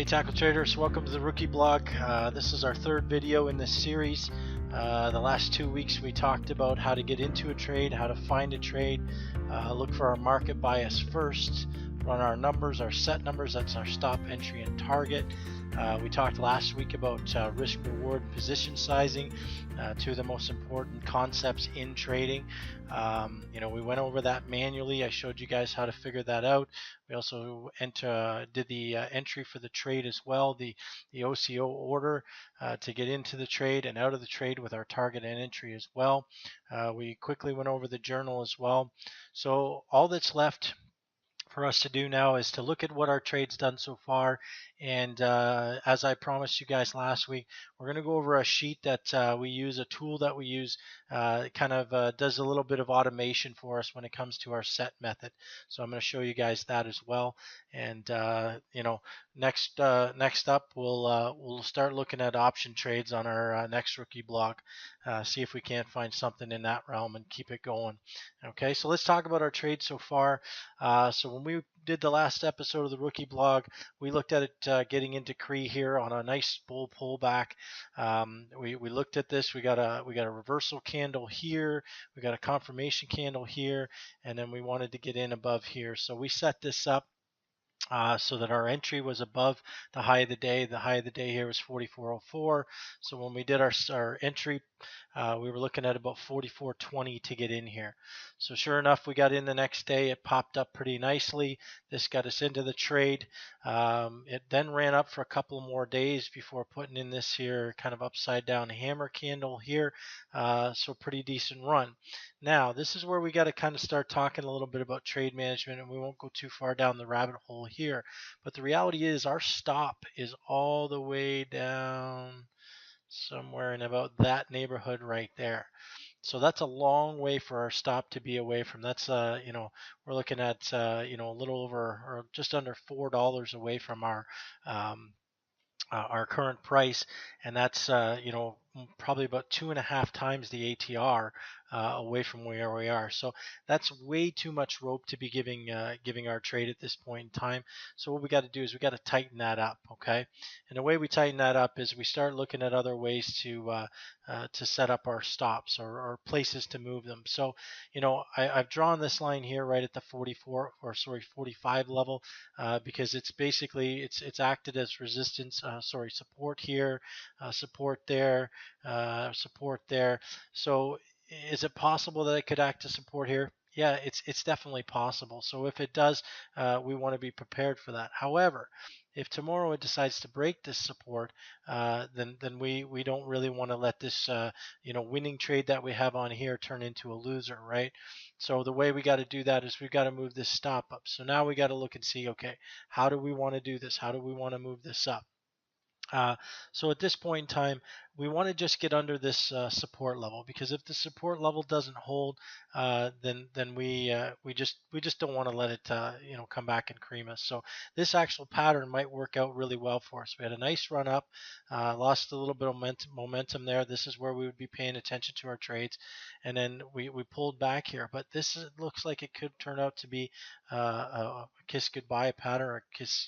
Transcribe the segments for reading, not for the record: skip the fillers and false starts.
Hey Tackle Traders, welcome to the Rookie Blog. This is our third video in this series. The last 2 weeks we talked about how to get into a trade, how to find a trade, look for our market bias first, run our numbers, our set numbers, that's our stop, entry, and target. We talked last week about risk, reward, and position sizing, two of the most important concepts in trading. We went over that manually. I showed you guys how to figure that out. We also did the entry for the trade as well, the OCO order to get into the trade and out of the trade with our target and entry as well. We quickly went over the journal as well. So all that's left for us to do now is to look at what our trade's done so far, and as I promised you guys last week, we're going to go over a sheet that we use, a tool that we use, does a little bit of automation for us when it comes to our set method. So I'm going to show you guys that as well. And next up we'll start looking at option trades on our next rookie blog, see if we can't find something in that realm and keep it going. Okay, so let's talk about our trade so far. So when we did the last episode of the rookie blog, we looked at it getting into CRE here on a nice bull pullback. We looked at this. We got a reversal candle here. We got a confirmation candle here, and then we wanted to get in above here. So we set this up so that our entry was above the high of the day. The high of the day here was 44.04. So when we did our entry, we were looking at about 44.20 to get in here. So sure enough, we got in the next day. It popped up pretty nicely. This got us into the trade. It then ran up for a couple more days before putting in this here kind of upside down hammer candle here. So pretty decent run. Now, this is where we got to kind of start talking a little bit about trade management, and we won't go too far down the rabbit hole here. But the reality is our stop is all the way down somewhere in about that neighborhood right there. So that's a long way for our stop to be away from. That's we're looking at a little over or just under $4 away from our current price, and that's probably about 2.5 times the ATR away from where we are. So that's way too much rope to be giving our trade at this point in time. So what we got to do is we got to tighten that up, okay? And the way we tighten that up is we start looking at other ways to set up our stops or places to move them. So I've drawn this line here right at the 45 level because it's basically it's acted as resistance, support here, support there, support there. So is it possible that it could act as support here? Yeah, it's definitely possible. So if it does, we want to be prepared for that. However, if tomorrow it decides to break this support, then we don't really want to let this winning trade that we have on here turn into a loser, right? So the way we got to do that is we've got to move this stop up. So now we got to look and see, okay, how do we want to do this? How do we want to move this up? So at this point in time, we want to just get under this support level, because if the support level doesn't hold, then we just don't want to let it come back and cream us. So this actual pattern might work out really well for us. We had a nice run up, lost a little bit of momentum there. This is where we would be paying attention to our trades, and then we pulled back here. But this looks like it could turn out to be a kiss goodbye pattern, or kiss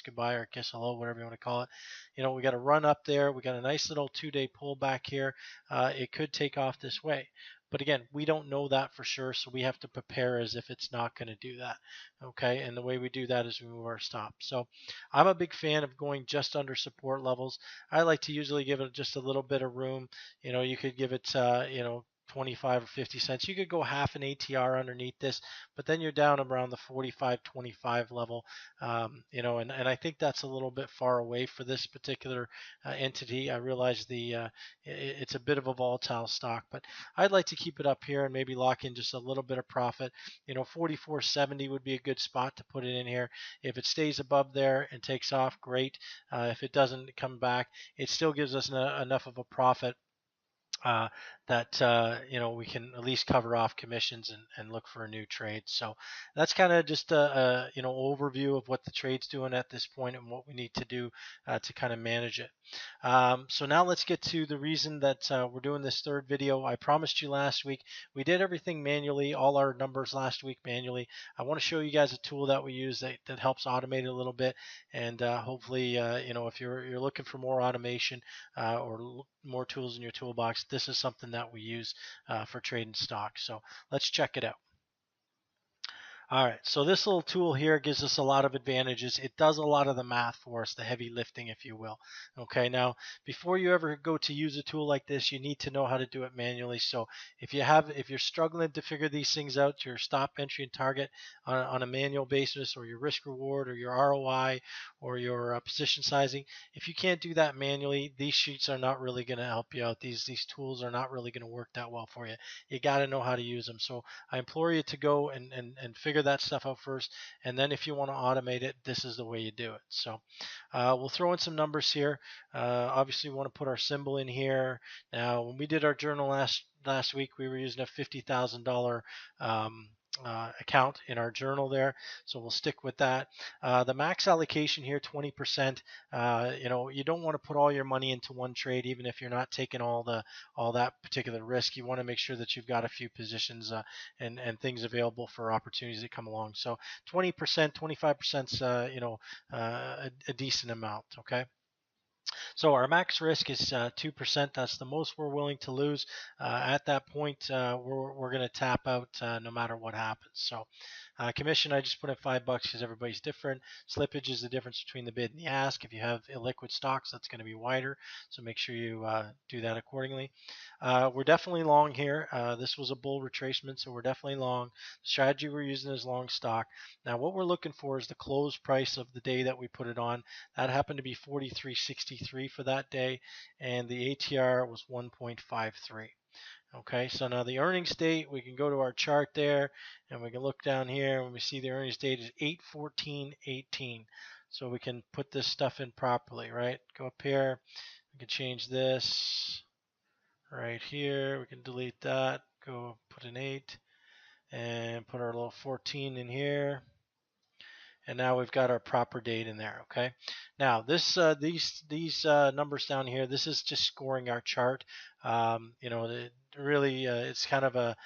goodbye or kiss hello, whatever you want to call it. We got a run up there. We got a nice little 2-day pullback here. It could take off this way. But again, we don't know that for sure, so we have to prepare as if it's not going to do that. Okay, and the way we do that is we move our stop. So I'm a big fan of going just under support levels. I like to usually give it just a little bit of room. You could give it 25 or 50 cents. You could go half an ATR underneath this, but then you're down around the 45.25 level, and I think that's a little bit far away for this particular entity. I realize it's a bit of a volatile stock, but I'd like to keep it up here and maybe lock in just a little bit of profit. 44.70 would be a good spot to put it in here. If it stays above there and takes off, great. If it doesn't come back, it still gives us enough of a profit uh, that we can at least cover off commissions and look for a new trade. So that's kind of just a overview of what the trade's doing at this point and what we need to do to kind of manage it. So now let's get to the reason that we're doing this third video. I promised you last week we did everything manually, all our numbers last week manually. I want to show you guys a tool that we use that helps automate it a little bit, and hopefully if you're looking for more automation or more tools in your toolbox, this is something that we use for trading stock. So let's check it out. All right, so this little tool here gives us a lot of advantages. It does a lot of the math for us, the heavy lifting, if you will. Okay, now before you ever go to use a tool like this, you need to know how to do it manually. So if you're struggling to figure these things out, your stop, entry, and target on a manual basis, or your risk reward, or your ROI, or your position sizing, if you can't do that manually, these sheets are not really going to help you out. These tools are not really going to work that well for you. You got to know how to use them. So I implore you to go and figure that stuff out first, and then if you want to automate it, this is the way you do it. So we'll throw in some numbers here. Obviously, we want to put our symbol in here. Now, when we did our journal last week, we were using a $50,000 account in our journal there, so we'll stick with that. The max allocation here, 20%. You don't want to put all your money into one trade, even if you're not taking all that particular risk. You want to make sure that you've got a few positions and things available for opportunities that come along. So 20%, 25% is a decent amount. Okay. So our max risk is 2%. That's the most we're willing to lose. At that point, we're going to tap out no matter what happens. So commission, I just put in $5 because everybody's different. Slippage is the difference between the bid and the ask. If you have illiquid stocks, that's going to be wider. So make sure you do that accordingly. We're definitely long here. This was a bull retracement, so we're definitely long. The strategy we're using is long stock. Now, what we're looking for is the close price of the day that we put it on. That happened to be 43.63 for that day, and the ATR was 1.53. Okay, so now the earnings date, we can go to our chart there, and we can look down here, and we see the earnings date is 8/14/18. So we can put this stuff in properly, right? Go up here, we can change this right here. We can delete that, go put an 8, and put our little 14 in here. And now we've got our proper date in there. Okay. Now these numbers down here, this is just scoring our chart. Really, it's kind of a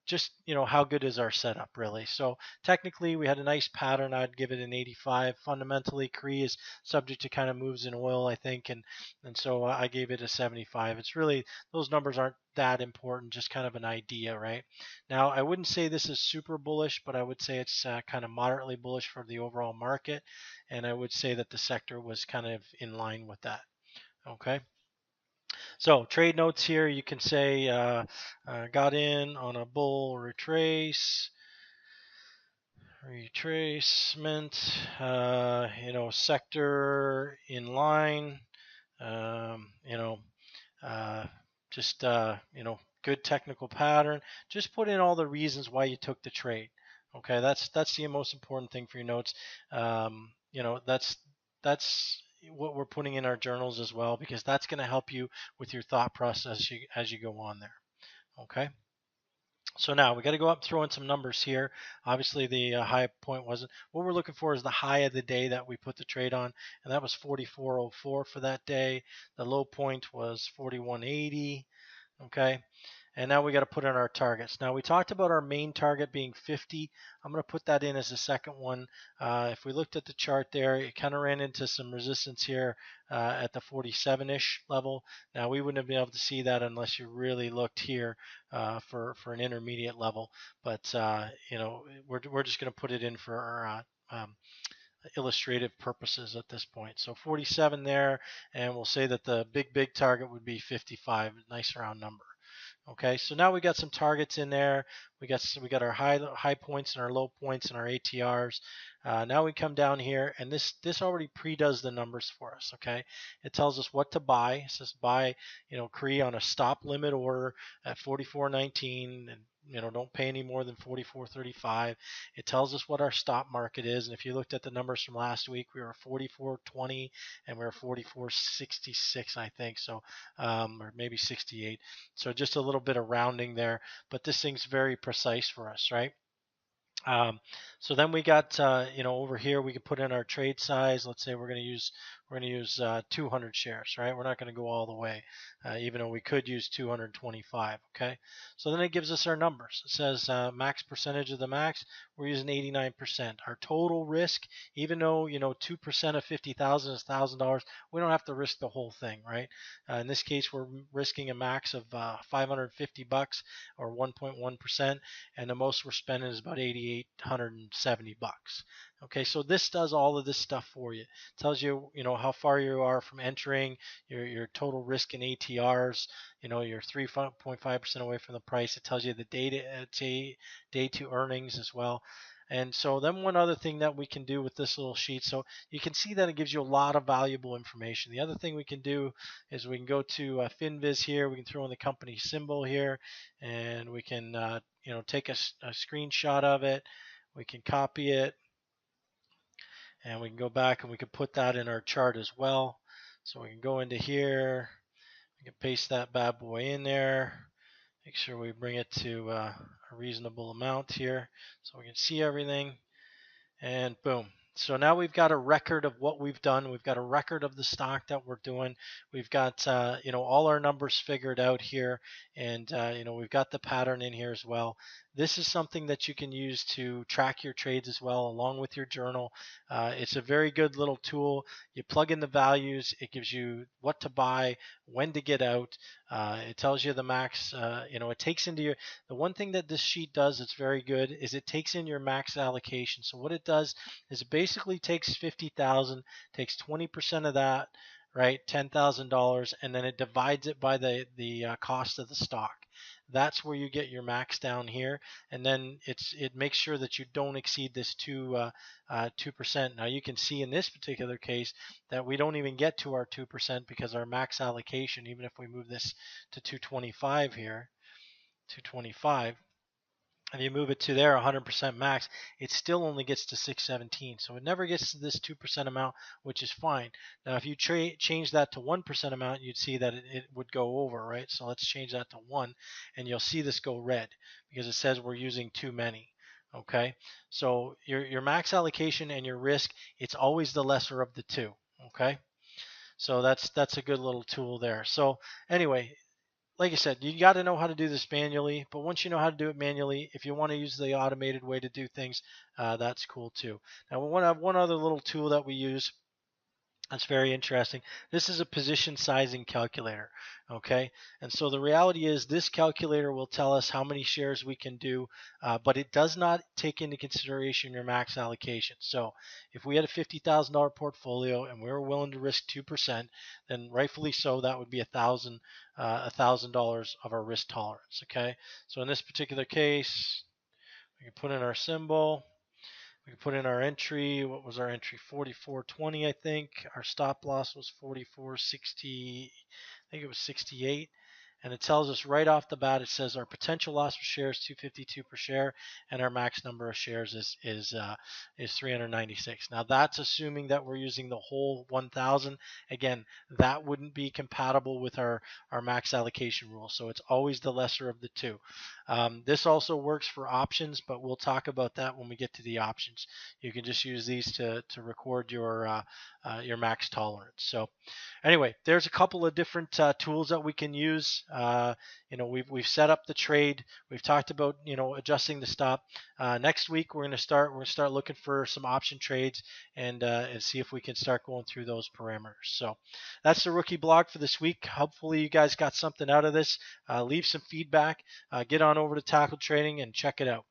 just how good is our setup really. So technically we had a nice pattern. I'd give it an 85. Fundamentally, CRE is subject to kind of moves in oil, I think, and so I gave it a 75. It's really, those numbers aren't that important, just kind of an idea, right? Now, I wouldn't say this is super bullish, but I would say it's kind of moderately bullish for the overall market, and I would say that the sector was kind of in line with that. Okay. So trade notes here, you can say got in on a bull retracement, sector in line, um, you know, uh, just good technical pattern. Just put in all the reasons why you took the trade. Okay, that's the most important thing for your notes. That's what we're putting in our journals as well, because that's going to help you with your thought process as you go on there. Okay. So now we got to go up and throw in some numbers here. Obviously, the high point wasn't. What we're looking for is the high of the day that we put the trade on, and that was 44.04 for that day. The low point was 41.80. Okay. And now we got to put in our targets. Now we talked about our main target being 50. I'm going to put that in as a second one. If we looked at the chart there, it kind of ran into some resistance here at the 47-ish level. Now we wouldn't have been able to see that unless you really looked here for an intermediate level. But we're just going to put it in for our illustrative purposes at this point. So 47 there, and we'll say that the big target would be 55. Nice round number. Okay, so now we got some targets in there. We got our high points and our low points and our ATRs. Now we come down here, and this already pre-does the numbers for us. Okay, it tells us what to buy. It says buy, CRE on a stop limit order at 44.19, and don't pay any more than 44.35. It tells us what our stop market is, and if you looked at the numbers from last week, we were 44.20 and we were 44.66, I think, so or maybe 68. So just a little bit of rounding there, but this thing's very precise for us, right? Um, so then we got, over here we could put in our trade size. Let's say we're going to use 200 shares, right? We're not going to go all the way, even though we could use 225. Okay. So then it gives us our numbers. It says max percentage of the max. We're using 89%. Our total risk, even though 2% of 50,000 is $1,000, we don't have to risk the whole thing, right? In this case, we're risking a max of $550 or 1.1%, and the most we're spending is about $8,870. Okay, so this does all of this stuff for you. It tells you, how far you are from entering, your total risk in ATRs. You're 3.5% away from the price. It tells you the day to earnings as well. And so then one other thing that we can do with this little sheet, so you can see that it gives you a lot of valuable information. The other thing we can do is we can go to FinViz here. We can throw in the company symbol here, and we can take a screenshot of it. We can copy it, and we can go back and we can put that in our chart as well. So we can go into here, we can paste that bad boy in there, make sure we bring it to a reasonable amount here so we can see everything, and boom. So now we've got a record of what we've done. We've got a record of the stock that we're doing. We've got all our numbers figured out here, and we've got the pattern in here as well. This is something that you can use to track your trades as well, along with your journal. It's a very good little tool. You plug in the values. It gives you what to buy, when to get out. It tells you the max. It takes into the one thing that this sheet does that's very good is it takes in your max allocation. So what it does is it basically takes 50,000, takes 20% of that, right, $10,000, and then it divides it by the cost of the stock. That's where you get your max down here, and then it makes sure that you don't exceed this 2%. Now you can see in this particular case that we don't even get to our 2% because our max allocation, even if we move this to 225 here, 225. If you move it to there 100% max, it still only gets to 617. So it never gets to this 2% amount, which is fine. Now if you change that to 1% amount, you'd see that it would go over, right? So let's change that to 1, and you'll see this go red because it says we're using too many. Okay, so your max allocation and your risk, it's always the lesser of the two. Okay, so that's a good little tool there. So anyway, like I said, you got to know how to do this manually, but once you know how to do it manually, if you want to use the automated way to do things, that's cool too. Now, we want to have one other little tool that we use that's very interesting. This is a position sizing calculator, okay? And so the reality is this calculator will tell us how many shares we can do, but it does not take into consideration your max allocation. So if we had a $50,000 portfolio and we were willing to risk 2%, then rightfully so, that would be $1,000 of our risk tolerance, okay? So in this particular case, we can put in our symbol. We can put in our entry. What was our entry? 44.20, I think. Our stop loss was 44.60. I think it was 68. And it tells us right off the bat, it says our potential loss per share is 252 per share, and our max number of shares is 396. Now that's assuming that we're using the whole 1,000. Again, that wouldn't be compatible with our max allocation rule, so it's always the lesser of the two. This also works for options, but we'll talk about that when we get to the options. You can just use these to record your max tolerance. So anyway, there's a couple of different tools that we can use. We've set up the trade. We've talked about adjusting the stop. Next week we're going to start looking for some option trades and see if we can start going through those parameters. So that's the rookie blog for this week. Hopefully you guys got something out of this. Leave some feedback. Get on over to Tackle Trading and check it out.